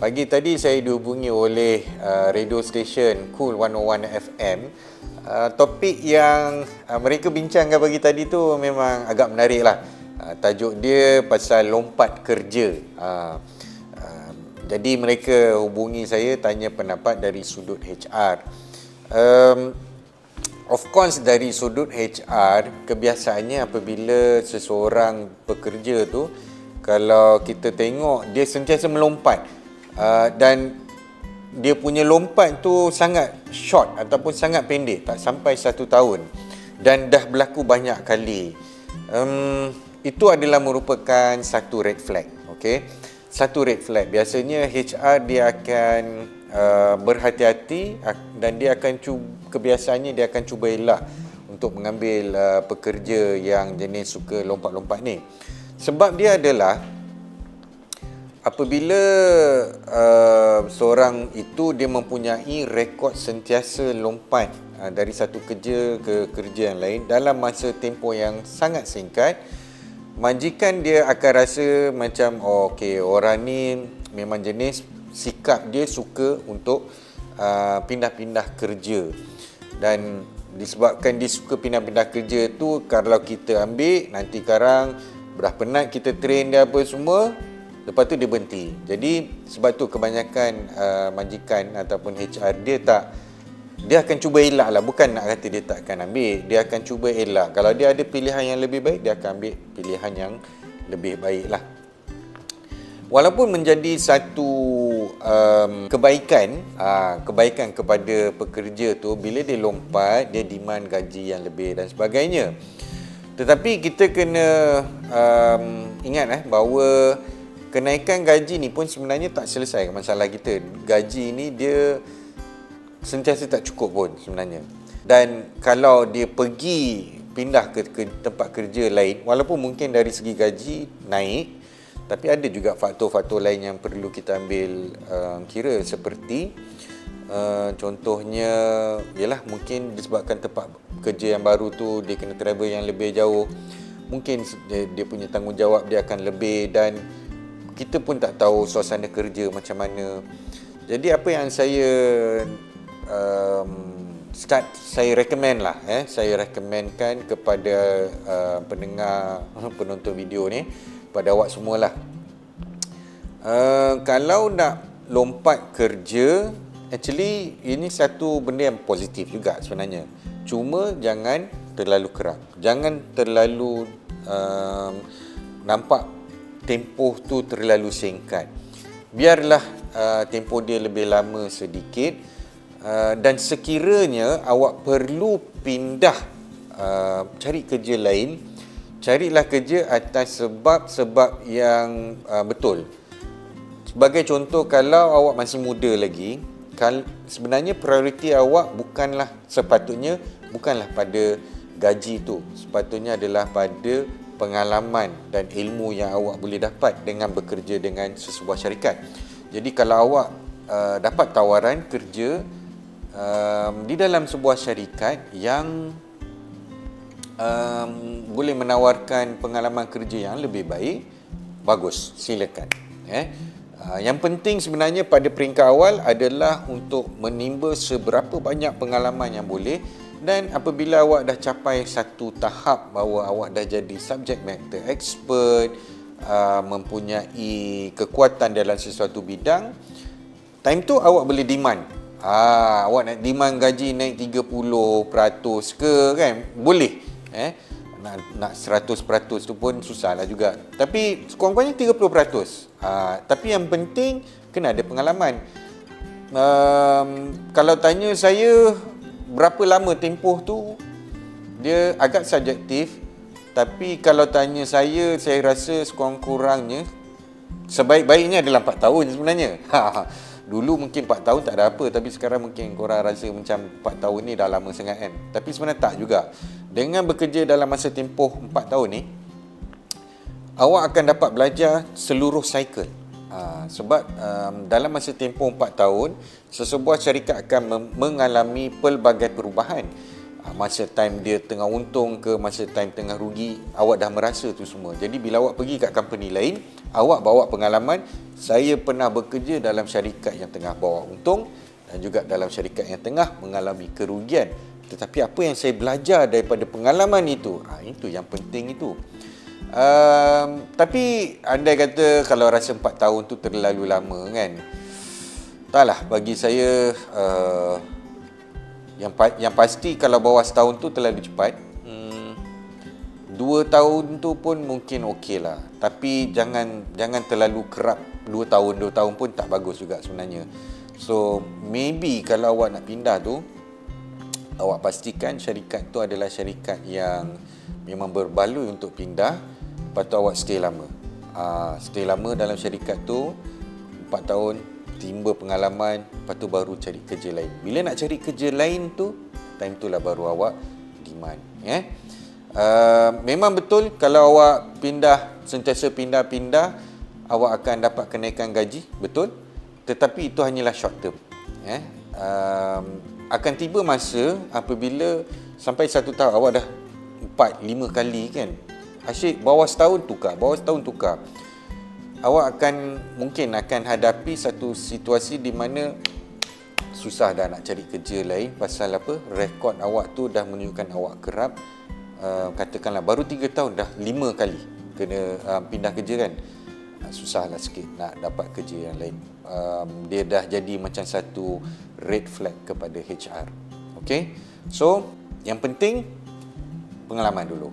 Pagi tadi saya dihubungi oleh radio station Cool 101 FM. Topik yang mereka bincangkan pagi tadi tu memang agak menarik lah. Tajuk dia pasal lompat kerja. Jadi mereka hubungi saya tanya pendapat dari sudut HR. Of course dari sudut HR, kebiasaannya apabila seseorang pekerja tu, kalau kita tengok dia sentiasa melompat. Dan dia punya lompat tu sangat short ataupun sangat pendek, tak sampai 1 tahun, dan dah berlaku banyak kali. Itu adalah merupakan satu red flag. Okay? Satu red flag. Biasanya HR dia akan berhati-hati dan dia akan kebiasaannya dia akan cuba elak untuk mengambil pekerja yang jenis suka lompat-lompat ni. Sebab dia adalah apabila seorang itu dia mempunyai rekod sentiasa lompat dari satu kerja ke kerja yang lain dalam masa tempoh yang sangat singkat, majikan dia akan rasa macam okey, orang ni memang jenis sikap dia suka untuk pindah-pindah kerja. Dan disebabkan dia suka pindah-pindah kerja tu, kalau kita ambil nanti sekarang dah penat kita train dia apa semua, lepas tu dia berhenti. Jadi sebab tu kebanyakan majikan ataupun HR dia akan cuba elak lah. Bukan nak kata dia tak akan ambil, dia akan cuba elak. Kalau dia ada pilihan yang lebih baik, dia akan ambil pilihan yang lebih baik lah. Walaupun menjadi satu kebaikan kepada pekerja tu, bila dia lompat, dia demand gaji yang lebih dan sebagainya. Tetapi kita kena ingat bahawa kenaikan gaji ni pun sebenarnya tak selesai masalah kita. Gaji ni dia sentiasa tak cukup pun sebenarnya. Dan kalau dia pergi pindah ke tempat kerja lain, walaupun mungkin dari segi gaji naik, tapi ada juga faktor-faktor lain yang perlu kita ambil kira, seperti contohnya ialah mungkin disebabkan tempat kerja yang baru tu dia kena travel yang lebih jauh. Mungkin dia punya tanggungjawab dia akan lebih, dan kita pun tak tahu suasana kerja macam mana. Jadi apa yang saya recommend lah, saya recommendkan kepada pendengar, penonton video ni, pada awak semualah. Kalau nak lompat kerja, actually ini satu benda yang positif juga sebenarnya. Cuma jangan terlalu kerap. Jangan terlalu nampak tempoh tu terlalu singkat. Biarlah tempoh dia lebih lama sedikit, dan sekiranya awak perlu pindah cari kerja lain, carilah kerja atas sebab-sebab yang betul. Sebagai contoh, kalau awak masih muda lagi, sebenarnya prioriti awak sepatutnya bukanlah pada gaji tu. Sepatutnya adalah pada pengalaman dan ilmu yang awak boleh dapat dengan bekerja dengan sesebuah syarikat. Jadi kalau awak dapat tawaran kerja di dalam sebuah syarikat yang boleh menawarkan pengalaman kerja yang lebih baik, bagus, silakan. Yang penting sebenarnya pada peringkat awal adalah untuk menimba seberapa banyak pengalaman yang boleh. Dan apabila awak dah capai satu tahap bahawa awak dah jadi subject matter expert, mempunyai kekuatan dalam sesuatu bidang, time tu awak boleh demand. Awak nak demand gaji naik 30% ke, kan? Boleh. Nak 100% tu pun susah lah juga. Tapi sekurang-kurangnya 30%. Tapi yang penting kena ada pengalaman. Kalau tanya saya berapa lama tempoh tu, dia agak subjektif. Tapi kalau tanya saya rasa sekurang-kurangnya sebaik-baiknya adalah 4 tahun sebenarnya. Dulu mungkin 4 tahun tak ada apa, tapi sekarang mungkin korang rasa macam 4 tahun ni dah lama sangat, kan? Tapi sebenarnya tak juga. Dengan bekerja dalam masa tempoh 4 tahun ni, awak akan dapat belajar seluruh cycle. Sebab dalam masa tempoh 4 tahun, sesebuah syarikat akan mengalami pelbagai perubahan. masa time dia tengah untung ke masa time tengah rugi, awak dah merasa tu semua. Jadi bila awak pergi kat company lain, awak bawa pengalaman, saya pernah bekerja dalam syarikat yang tengah bawa untung dan juga dalam syarikat yang tengah mengalami kerugian. Tetapi apa yang saya belajar daripada pengalaman itu, itu yang penting itu. Tapi andai kata kalau rasa 4 tahun tu terlalu lama kan, taklah, bagi saya yang pasti kalau bawah setahun tu terlalu cepat. 2 tahun tu pun mungkin okey lah. Tapi jangan terlalu kerap. 2 tahun pun tak bagus juga sebenarnya. So maybe kalau awak nak pindah tu, awak pastikan syarikat tu adalah syarikat yang memang berbaloi untuk pindah. Lepas tu awak stay lama. Stay lama dalam syarikat tu 4 tahun, timba pengalaman, lepas tu baru cari kerja lain. Bila nak cari kerja lain tu, time tu lah baru awak demand. Memang betul kalau awak sentiasa pindah-pindah, awak akan dapat kenaikan gaji, betul. Tetapi itu hanyalah short term. Akan tiba masa apabila sampai 1 tahun awak dah 4-5 kali kan, asyik bawah setahun tukar, awak mungkin akan hadapi satu situasi di mana susah dah nak cari kerja lain. Pasal apa? Rekod awak tu dah menunjukkan awak kerap, katakanlah baru 3 tahun dah 5 kali kena pindah kerja kan. Susahlah sikit nak dapat kerja yang lain. Dia dah jadi macam satu red flag kepada HR. Okay? So, yang penting pengalaman dulu.